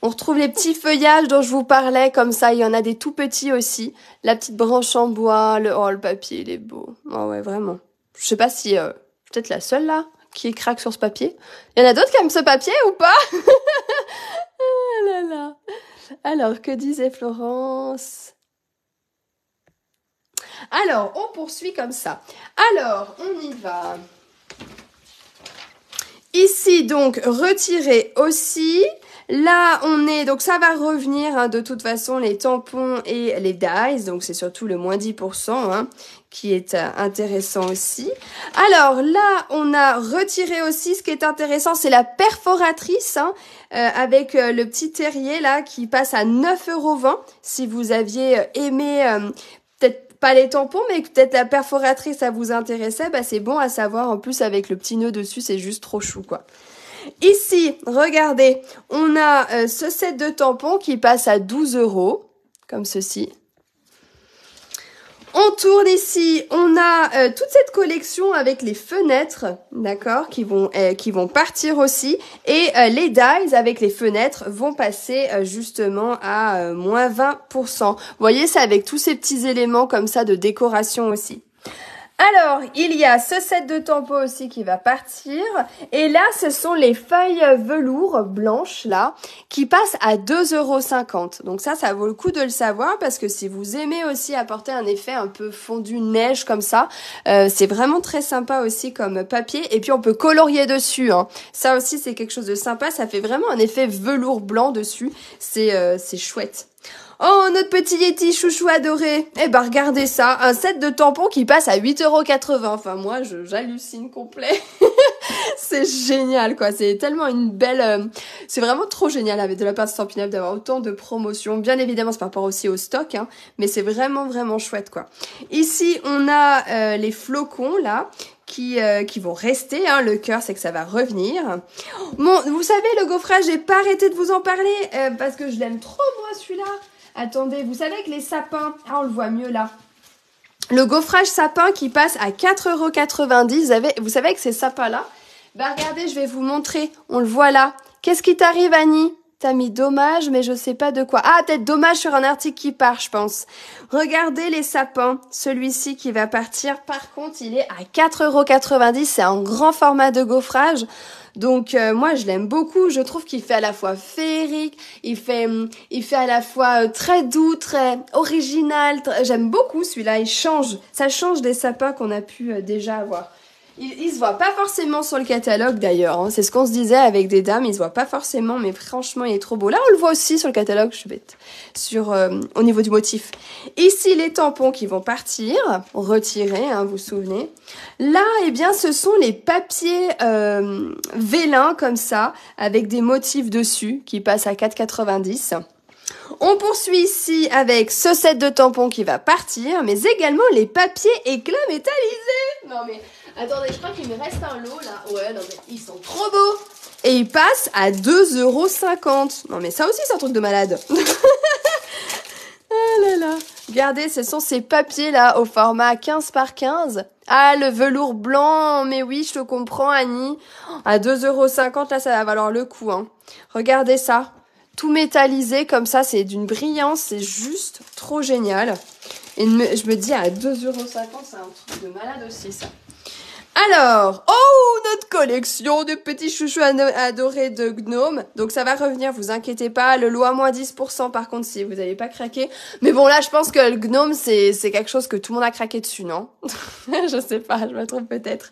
On retrouve les petits feuillages dont je vous parlais, comme ça, il y en a des tout petits aussi. La petite branche en bois, le papier, il est beau. Oh ouais, vraiment. Je sais pas si, peut-être la seule là, qui craque sur ce papier. Il y en a d'autres qui aiment ce papier ou pas? Ah là là. Alors, que disait Florence? Alors, on poursuit comme ça. Alors, on y va. Ici, donc, retirer aussi. Là, on est... Donc, ça va revenir, hein, de toute façon, les tampons et les dies. Donc, c'est surtout le moins 10%, hein, qui est intéressant aussi. Alors, là, on a retiré aussi. Ce qui est intéressant, c'est la perforatrice, hein, avec le petit terrier, là, qui passe à 9,20 €. Si vous aviez aimé... peut-être pas les tampons, mais peut-être la perforatrice, ça vous intéressait, bah c'est bon à savoir. En plus, avec le petit nœud dessus, c'est juste trop chou, quoi. Ici, regardez, on a ce set de tampons qui passe à 12 €, comme ceci. On tourne ici, on a toute cette collection avec les fenêtres, d'accord, qui vont partir aussi. Et les dies avec les fenêtres vont passer justement à moins 20%. Vous voyez, c'est avec tous ces petits éléments comme ça de décoration aussi. Alors, il y a ce set de tampons aussi qui va partir. Et là, ce sont les feuilles velours blanches, là, qui passent à 2,50 €. Donc ça vaut le coup de le savoir parce que si vous aimez aussi apporter un effet un peu fondu neige comme ça, c'est vraiment très sympa aussi comme papier. Et puis, on peut colorier dessus, hein. Ça aussi, c'est quelque chose de sympa. Ça fait vraiment un effet velours blanc dessus. C'est chouette. Oh, notre petit Yeti chouchou adoré. Eh ben, regardez ça. Un set de tampons qui passe à 8,80 €. Enfin, moi, j'hallucine complet. C'est génial, quoi. C'est tellement une belle... c'est vraiment trop génial avec de la part de Stampin' Up d'avoir autant de promotions. Bien évidemment, c'est par rapport aussi au stock, hein. Mais c'est vraiment, vraiment chouette, quoi. Ici, on a les flocons, là. Qui vont rester, hein. Le cœur, c'est que ça va revenir. Bon, vous savez, le gaufrage, j'ai pas arrêté de vous en parler parce que je l'aime trop, moi, celui-là. Attendez, vous savez que les sapins, on le voit mieux là. Le gaufrage sapin qui passe à 4,90 €. Vous savez que ces sapins-là, bah regardez, je vais vous montrer. On le voit là. Qu'est-ce qui t'arrive, Annie? T'as mis dommage, mais je sais pas de quoi. Ah, peut-être dommage sur un article qui part, je pense. Regardez les sapins. Celui-ci qui va partir, par contre, il est à 4,90 €. C'est un grand format de gaufrage. Donc moi je l'aime beaucoup, je trouve qu'il fait à la fois féerique, il fait à la fois très doux, très original, j'aime beaucoup celui-là, ça change des sapins qu'on a pu déjà avoir. Il se voit pas forcément sur le catalogue d'ailleurs, hein. C'est ce qu'on se disait avec des dames, il se voit pas forcément, mais franchement il est trop beau. Là on le voit aussi sur le catalogue, je suis bête, au niveau du motif. Ici les tampons qui vont partir, retirés, hein, vous vous souvenez. Là, eh bien ce sont les papiers vélins comme ça, avec des motifs dessus, qui passent à 4,90 €. On poursuit ici avec ce set de tampons qui va partir, mais également les papiers éclats métallisés. Non mais... attendez, je crois qu'il me reste un lot là. Ouais, non mais ils sont trop beaux. Et ils passent à 2,50 €. Non mais ça aussi c'est un truc de malade. Ah là là. Regardez, ce sont ces papiers là au format 15 par 15. Ah, le velours blanc. Mais oui, je te comprends, Annie. À 2,50 € là, ça va valoir le coup, hein. Regardez ça. Tout métallisé comme ça, c'est d'une brillance. C'est juste trop génial. Et je me dis à 2,50 €, c'est un truc de malade aussi, ça. Alors, oh, notre collection de petits chouchous adorés de Gnome. Donc ça va revenir, vous inquiétez pas. Le lot à moins 10% par contre si vous n'avez pas craqué. Mais bon là, je pense que le Gnome, c'est quelque chose que tout le monde a craqué dessus, non? Je sais pas, je me trompe peut-être.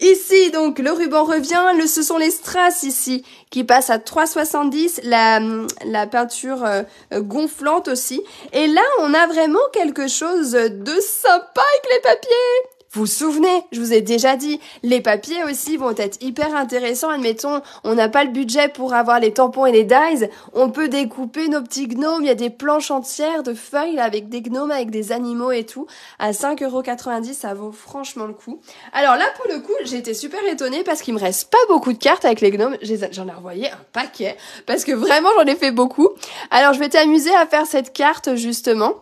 Ici, donc, le ruban revient. Ce sont les strass ici qui passent à 3,70 €. La peinture gonflante aussi. Et là, on a vraiment quelque chose de sympa avec les papiers. Vous vous souvenez, je vous ai déjà dit, les papiers aussi vont être hyper intéressants. Admettons, on n'a pas le budget pour avoir les tampons et les dies. On peut découper nos petits gnomes. Il y a des planches entières de feuilles là, avec des gnomes, avec des animaux et tout. À 5,90 €, ça vaut franchement le coup. Alors là, pour le coup, j'ai été super étonnée parce qu'il me reste pas beaucoup de cartes avec les gnomes. J'en ai envoyé un paquet parce que vraiment, j'en ai fait beaucoup. Alors, je m'étais amusée à faire cette carte justement.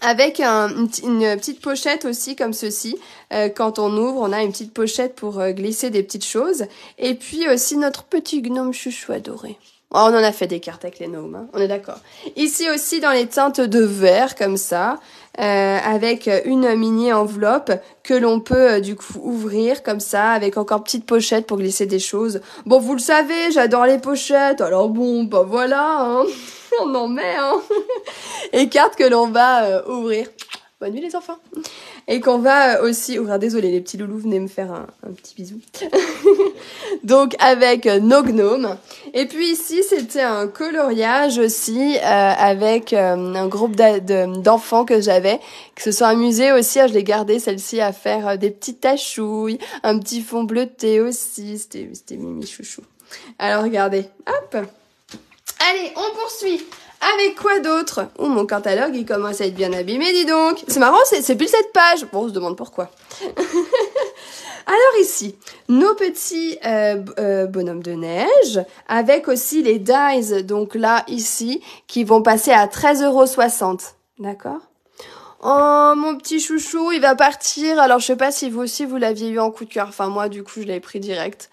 Avec une petite pochette aussi comme ceci. Quand on ouvre, on a une petite pochette pour glisser des petites choses. Et puis aussi notre petit gnome chouchou adoré. Oh, on en a fait des cartes avec les gnomes, hein, on est d'accord. Ici aussi dans les teintes de vert comme ça. Avec une mini enveloppe que l'on peut du coup ouvrir comme ça avec encore petite pochette pour glisser des choses. Bon, vous le savez, j'adore les pochettes. Alors bon, bah voilà, hein. On en met, hein. Et cartes que l'on va ouvrir. Bonne nuit les enfants. Et qu'on va aussi ouvrir. Désolé les petits loulous, venez me faire un petit bisou. Donc avec nos gnomes. Et puis ici c'était un coloriage aussi avec un groupe d'enfants que j'avais qui se sont amusés aussi. Je l'ai gardé celle-ci à faire des petites tachouilles, un petit fond bleuté aussi. C'était mimi chouchou. Alors regardez, hop. Allez, on poursuit. Avec quoi d'autre? Oh, mon catalogue, il commence à être bien abîmé, dis donc. C'est marrant, c'est plus cette page. Bon, on se demande pourquoi. Alors ici, nos petits bonhommes de neige, avec aussi les dies, donc là, ici, qui vont passer à 13,60 €. D'accord? Oh, mon petit chouchou, il va partir. Alors, je sais pas si vous aussi, vous l'aviez eu en coup de cœur. Enfin, moi, du coup, je l'avais pris direct.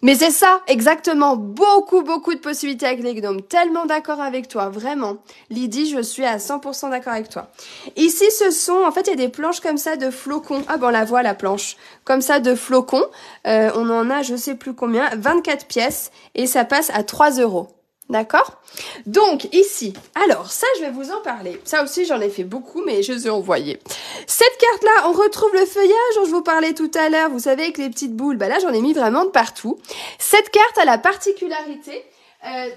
Mais c'est ça, exactement. Beaucoup de possibilités avec les gnomes. Tellement d'accord avec toi, vraiment. Lydie, je suis à 100% d'accord avec toi. Ici, en fait, il y a des planches comme ça de flocons. Ah ben, on la voit, la planche. Comme ça, de flocons. On en a, je sais plus combien, 24 pièces. Et ça passe à 3 €. D'accord? Donc, ici, alors, ça, je vais vous en parler. Ça aussi, j'en ai fait beaucoup, mais je les ai envoyés. Cette carte-là, on retrouve le feuillage dont je vous parlais tout à l'heure. Vous savez, avec les petites boules. Bah là, j'en ai mis vraiment de partout. Cette carte a la particularité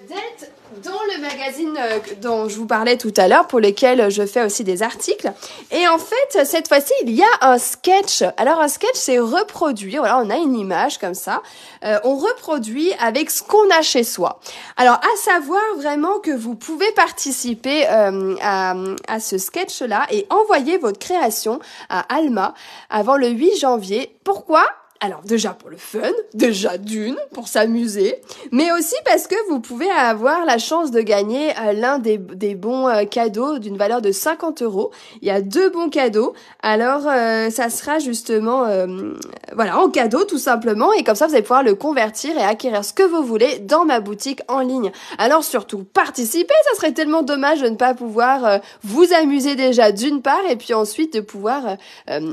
d'être dans le magazine dont je vous parlais tout à l'heure, pour lesquels je fais aussi des articles. Et en fait, cette fois-ci, il y a un sketch. Alors, un sketch, c'est reproduire. Voilà, on a une image comme ça. On reproduit avec ce qu'on a chez soi. Alors, à savoir vraiment que vous pouvez participer à ce sketch-là et envoyer votre création à Alma avant le 8 janvier. Pourquoi ? Alors déjà pour le fun, déjà pour s'amuser, mais aussi parce que vous pouvez avoir la chance de gagner l'un des bons cadeaux d'une valeur de 50 €. Il y a 2 bons cadeaux, alors ça sera justement voilà, en cadeau tout simplement, et comme ça vous allez pouvoir le convertir et acquérir ce que vous voulez dans ma boutique en ligne. Alors surtout participez, ça serait tellement dommage de ne pas pouvoir vous amuser déjà d'une part, et puis ensuite de pouvoir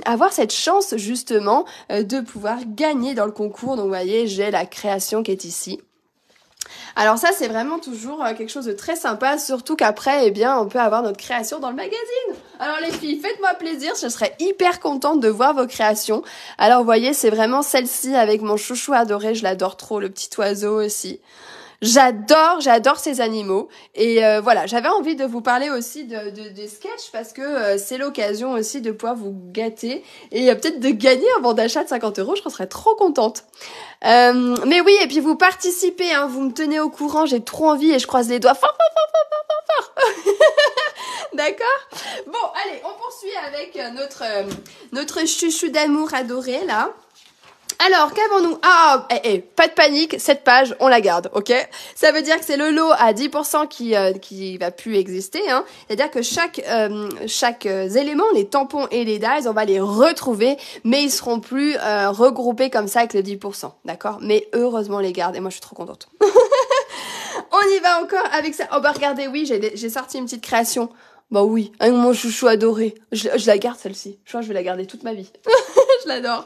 avoir cette chance justement de pouvoir gagner dans le concours. Donc vous voyez, j'ai la création qui est ici. Alors ça, c'est vraiment toujours quelque chose de très sympa, surtout qu'après, eh bien, on peut avoir notre création dans le magazine. Alors les filles, faites-moi plaisir, je serais hyper contente de voir vos créations. Alors vous voyez, c'est vraiment celle-ci avec mon chouchou adoré, je l'adore trop, le petit oiseau aussi. J'adore ces animaux, et voilà, j'avais envie de vous parler aussi des sketchs parce que c'est l'occasion aussi de pouvoir vous gâter et peut-être de gagner un bon d'achat de 50 €, je serais trop contente. Mais oui, et puis vous participez, hein, vous me tenez au courant, j'ai trop envie et je croise les doigts fort. D'accord? Bon, allez, on poursuit avec notre chouchou d'amour adoré là. Alors, qu'avons-nous? Ah, pas de panique, cette page, on la garde, ok? Ça veut dire que c'est le lot à 10% qui va plus exister, hein. C'est-à-dire que chaque élément, les tampons et les dies, on va les retrouver, mais ils seront plus regroupés comme ça avec le 10%, d'accord? Mais heureusement, on les garde, et moi, je suis trop contente. On y va encore avec ça. Oh bah regardez, oui, j'ai sorti une petite création. Bah oui, avec mon chouchou adoré. Je la garde celle-ci. Je crois que je vais la garder toute ma vie. Je l'adore.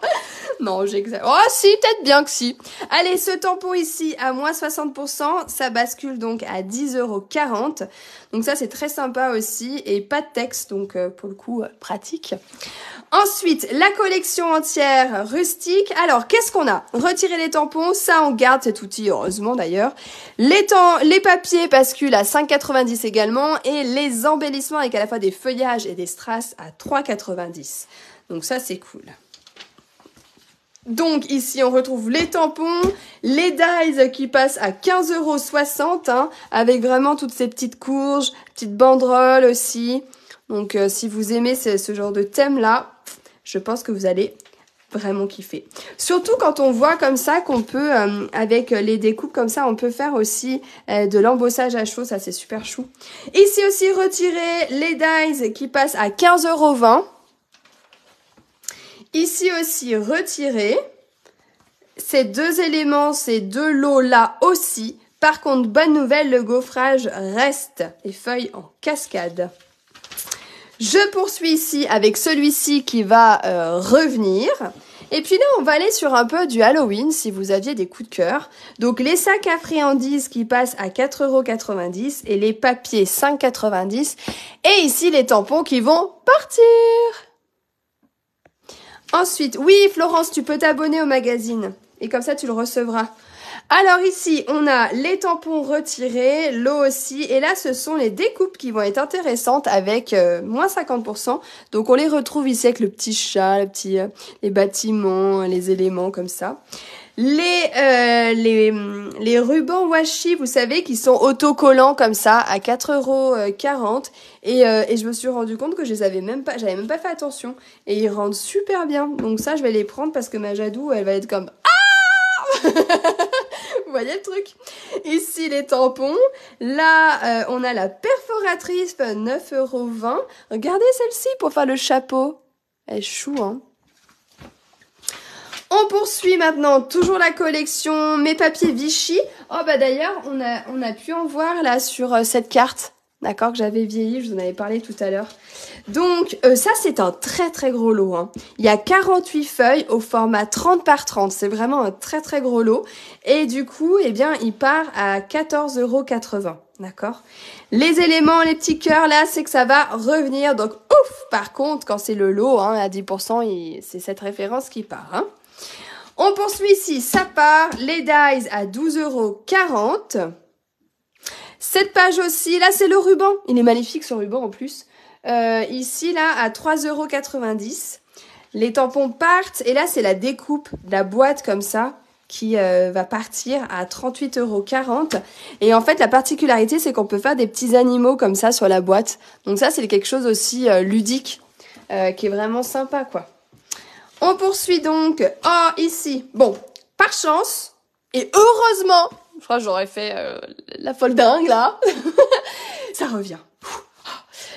Non, j'exagère. Oh si, peut-être bien que si. Allez, ce tampon ici à moins 60%, ça bascule donc à 10,40 €. Donc ça, c'est très sympa aussi. Et pas de texte, donc pour le coup, pratique. Ensuite, la collection entière rustique. Alors, qu'est-ce qu'on a? Retirer les tampons, ça on garde cet outil, heureusement d'ailleurs. Les papiers basculent à 5,90 € également. Et les embellissements avec à la fois des feuillages et des strass à 3,90 €. Donc ça, c'est cool. Donc ici on retrouve les tampons, les dies qui passent à 15,60 €, hein, avec vraiment toutes ces petites courges, petites banderoles aussi. Donc si vous aimez ce genre de thème là, je pense que vous allez vraiment kiffer. Surtout quand on voit comme ça qu'on peut, avec les découpes comme ça, on peut faire aussi de l'embossage à chaud, ça c'est super chou. Ici aussi retirer les dies qui passent à 15,20 €. Ici aussi, retirer ces 2 éléments, ces 2 lots-là aussi. Par contre, bonne nouvelle, le gaufrage reste. Les feuilles en cascade. Je poursuis ici avec celui-ci qui va revenir. Et puis là, on va aller sur un peu du Halloween, si vous aviez des coups de cœur. Donc, les sacs à friandises qui passent à 4,90 € et les papiers 5,90 €. Et ici, les tampons qui vont partir. Ensuite, oui, Florence, tu peux t'abonner au magazine. Et comme ça, tu le recevras. Alors ici, on a les tampons retirés, l'eau aussi. Et là, ce sont les découpes qui vont être intéressantes avec moins 50%. Donc, on les retrouve ici avec le petit chat, les bâtiments, les éléments comme ça. Les rubans washi, vous savez, qui sont autocollants comme ça, à 4,40 €. Et je me suis rendu compte que j'avais même pas fait attention. Et ils rendent super bien. Donc ça, je vais les prendre parce que ma Jadou, elle va être comme... Ah vous voyez le truc? Ici, les tampons. Là, on a la perforatrice, 9,20 €. Regardez celle-ci pour faire le chapeau. Elle est chou, hein. On poursuit maintenant, toujours la collection Mes papiers Vichy. Oh bah d'ailleurs, on a pu en voir là sur cette carte, d'accord, que j'avais vieilli, je vous en avais parlé tout à l'heure. Donc ça c'est un très très gros lot, hein. Il y a 48 feuilles au format 30 par 30, c'est vraiment un très très gros lot. Et du coup, eh bien, il part à 14,80 €, d'accord. Les éléments, les petits cœurs là, c'est que ça va revenir, donc ouf. Par contre, quand c'est le lot, hein, à 10%, c'est cette référence qui part, hein. On poursuit ici, ça part, les dies à 12,40 €. Cette page aussi, là c'est le ruban, il est magnifique ce ruban en plus. Ici là à 3,90 €. Les tampons partent et là c'est la découpe de la boîte comme ça qui va partir à 38,40 €. Et en fait la particularité c'est qu'on peut faire des petits animaux comme ça sur la boîte. Donc ça c'est quelque chose aussi ludique qui est vraiment sympa quoi. On poursuit donc, ici, bon, par chance, et heureusement, je crois que j'aurais fait la folle dingue, là, ça revient.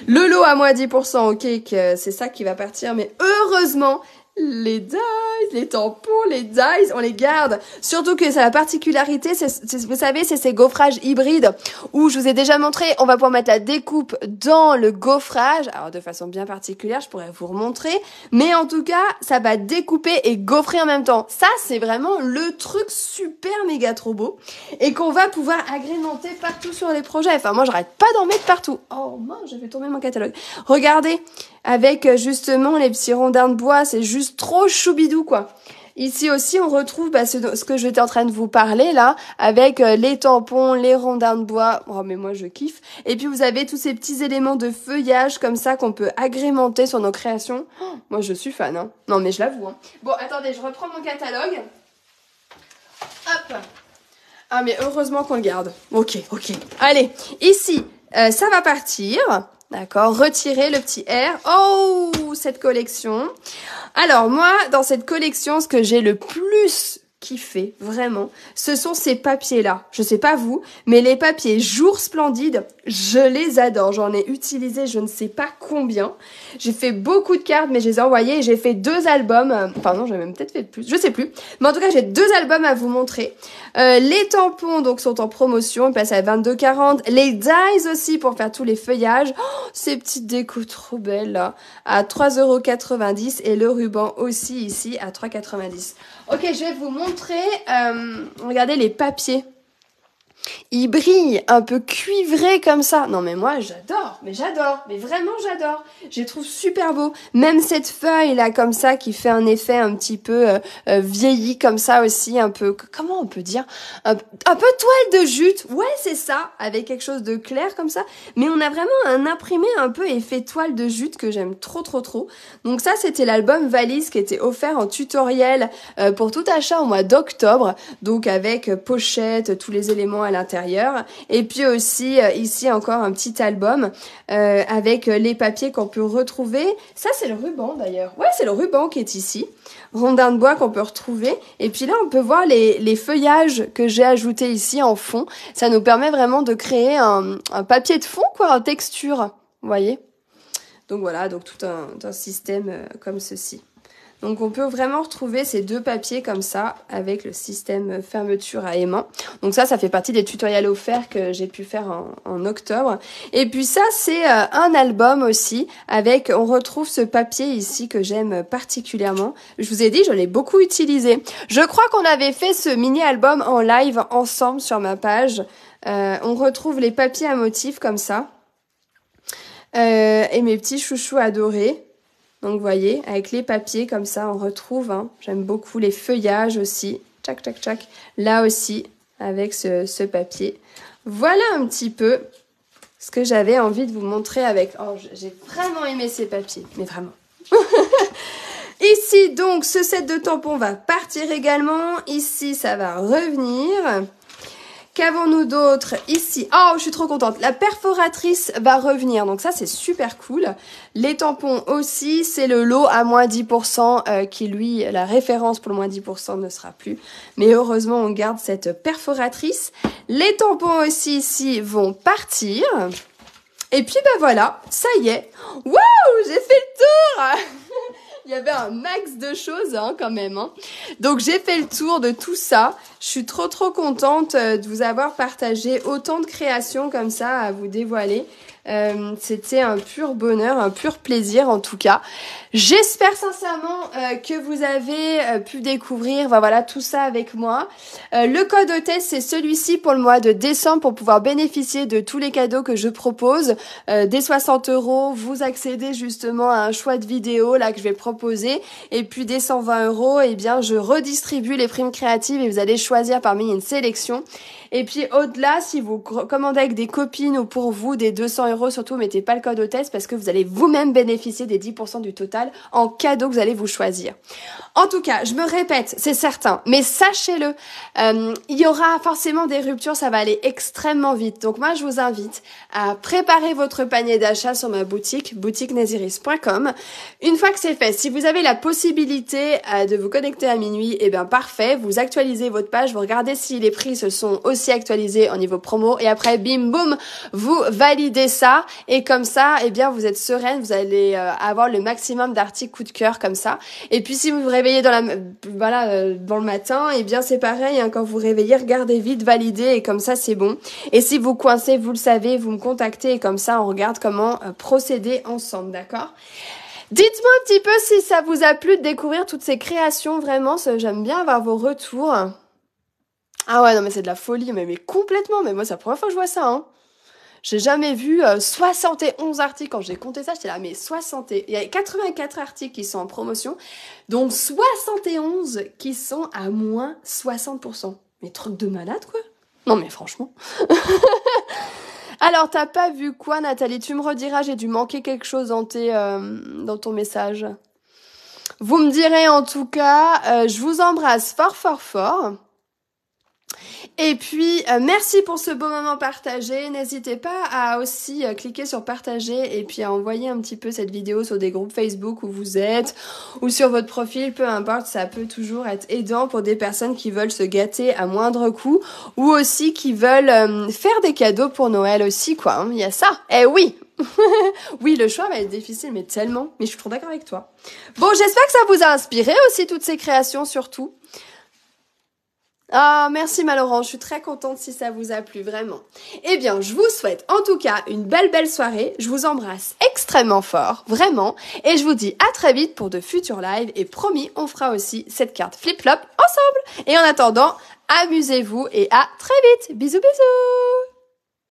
Le lot à moins 10%, ok, que c'est ça qui va partir, mais heureusement, les dies, les tampons, les dies, on les garde. Surtout que c'est la particularité, vous savez, c'est ces gaufrages hybrides où je vous ai déjà montré, on va pouvoir mettre la découpe dans le gaufrage. Alors de façon bien particulière, je pourrais vous remontrer. Mais en tout cas, ça va découper et gaufrer en même temps. Ça, c'est vraiment le truc super méga trop beau et qu'on va pouvoir agrémenter partout sur les projets. Enfin, moi, j'arrête pas d'en mettre partout. Oh mince, j'ai fait tomber mon catalogue. Regardez, avec justement les petits rondins de bois, c'est juste trop choubidou quoi. Ici aussi on retrouve ce que j'étais en train de vous parler là, avec les tampons, les rondins de bois, oh mais moi je kiffe. Et puis vous avez tous ces petits éléments de feuillage comme ça qu'on peut agrémenter sur nos créations. Oh, moi je suis fan, hein. Non mais je l'avoue, hein. Bon attendez, je reprends mon catalogue. Hop. Ah mais heureusement qu'on le garde. Ok. Allez, ici, ça va partir. D'accord, retirer le petit R. Oh, cette collection. Alors moi, dans cette collection, ce que j'ai le plus kiffé, vraiment, ce sont ces papiers-là. Je sais pas vous, mais les papiers Jour Splendide, je les adore. J'en ai utilisé je ne sais pas combien. J'ai fait beaucoup de cartes, mais je les ai envoyées et j'ai fait 2 albums. Enfin non, j'en ai même peut-être fait plus, je sais plus. Mais en tout cas, j'ai 2 albums à vous montrer. Les tampons donc sont en promotion, ils passent à 22,40 €. Les dies aussi pour faire tous les feuillages. Oh, ces petites décos trop belles là, à 3,90 € et le ruban aussi ici à 3,90 €. Ok, je vais vous montrer, regardez les papiers. Ils brillent un peu cuivrés comme ça. Non mais moi j'adore, mais vraiment j'adore. Je les trouve super beaux. Même cette feuille là comme ça qui fait un effet un petit peu vieilli comme ça aussi, un peu, comment on peut dire, un peu toile de jute. Ouais c'est ça, avec quelque chose de clair comme ça. Mais on a vraiment un imprimé un peu effet toile de jute que j'aime trop. Donc ça c'était l'album Valise qui était offert en tutoriel pour tout achat au mois d'octobre. Donc avec pochette, tous les éléments à l'intérieur et puis aussi ici encore un petit album avec les papiers qu'on peut retrouver. Ça c'est le ruban d'ailleurs, ouais c'est le ruban qui est ici, rondin de bois qu'on peut retrouver et puis là on peut voir les feuillages que j'ai ajoutés ici en fond. Ça nous permet vraiment de créer un papier de fond quoi, en texture, vous voyez. Donc voilà, donc tout un système comme ceci. Donc on peut vraiment retrouver ces 2 papiers comme ça avec le système fermeture à aimant. Donc ça fait partie des tutoriels offerts que j'ai pu faire en octobre. Et puis ça c'est un album aussi avec, on retrouve ce papier ici que j'aime particulièrement. Je vous ai dit, je l'ai beaucoup utilisé. Je crois qu'on avait fait ce mini album en live ensemble sur ma page. On retrouve les papiers à motifs comme ça. Et mes petits chouchous adorés. Donc vous voyez, avec les papiers comme ça, on retrouve, hein, j'aime beaucoup les feuillages aussi. Tchac. Là aussi, avec ce papier. Voilà un petit peu ce que j'avais envie de vous montrer avec... Oh, j'ai vraiment aimé ces papiers, mais vraiment. Ici, donc, ce set de tampons va partir également. Ici, ça va revenir. Qu'avons-nous d'autre ici? Oh, je suis trop contente. La perforatrice va revenir. Donc ça, c'est super cool. Les tampons aussi. C'est le lot à moins 10% qui, lui, la référence pour le moins 10% ne sera plus. Mais heureusement, on garde cette perforatrice. Les tampons aussi ici vont partir. Et puis, bah voilà, ça y est. Waouh, j'ai fait le tour. Il y avait un max de choses quand même. Donc j'ai fait le tour de tout ça. Je suis trop contente de vous avoir partagé autant de créations comme ça à vous dévoiler. C'était un pur bonheur, un pur plaisir en tout cas. J'espère sincèrement que vous avez pu découvrir voilà, tout ça avec moi. Le code hôtesse, c'est celui-ci pour le mois de décembre pour pouvoir bénéficier de tous les cadeaux que je propose. Dès 60 €, vous accédez justement à un choix de vidéos là que je vais proposer. Et puis dès 120 €, eh bien je redistribue les primes créatives et vous allez choisir parmi une sélection. Et puis au-delà, si vous commandez avec des copines ou pour vous des 200 €, surtout mettez pas le code hôtesse parce que vous allez vous-même bénéficier des 10% du total en cadeau que vous allez vous choisir. En tout cas, je me répète, c'est certain, mais sachez-le, il y aura forcément des ruptures, ça va aller extrêmement vite. Donc moi, je vous invite à préparer votre panier d'achat sur ma boutique, boutiquenaziris.com. Une fois que c'est fait, si vous avez la possibilité de vous connecter à minuit, eh bien parfait, vous actualisez votre page, vous regardez si les prix se sont aussi actualisés au niveau promo et après, bim boum, vous validez ça et comme ça, eh bien vous êtes sereine, vous allez avoir le maximum d'articles coup de cœur comme ça. Et puis si vous vous réveillez dans le matin, eh bien c'est pareil, quand vous vous réveillez, regardez vite, validez et comme ça c'est bon. Et si vous coincez, vous le savez, vous me contactez et comme ça on regarde comment procéder ensemble, d'accord? Dites-moi un petit peu si ça vous a plu de découvrir toutes ces créations, vraiment, j'aime bien avoir vos retours. Ah ouais, non mais c'est de la folie, mais complètement, mais moi c'est la première fois que je vois ça, J'ai jamais vu 71 articles. Quand j'ai compté ça, j'étais là, mais il y a 84 articles qui sont en promotion, donc 71 qui sont à moins 60%. Mais truc de malade, quoi. Non, mais franchement. Alors, t'as pas vu quoi, Nathalie? Tu me rediras, j'ai dû manquer quelque chose dans ton message. Vous me direz en tout cas, je vous embrasse fort. Et puis, merci pour ce beau moment partagé. N'hésitez pas à aussi cliquer sur partager et puis à envoyer un petit peu cette vidéo sur des groupes Facebook où vous êtes ou sur votre profil, peu importe, ça peut toujours être aidant pour des personnes qui veulent se gâter à moindre coût ou aussi qui veulent faire des cadeaux pour Noël aussi, quoi. Il y a ça. Eh oui. Oui, le choix va être difficile, mais tellement. Mais je suis trop d'accord avec toi. Bon, j'espère que ça vous a inspiré aussi, toutes ces créations, surtout. Ah, merci Malorant, je suis très contente si ça vous a plu, vraiment. Eh bien, je vous souhaite en tout cas une belle soirée. Je vous embrasse extrêmement fort, vraiment. Et je vous dis à très vite pour de futurs lives. Et promis, on fera aussi cette carte flip-flop ensemble. Et en attendant, amusez-vous et à très vite. Bisous.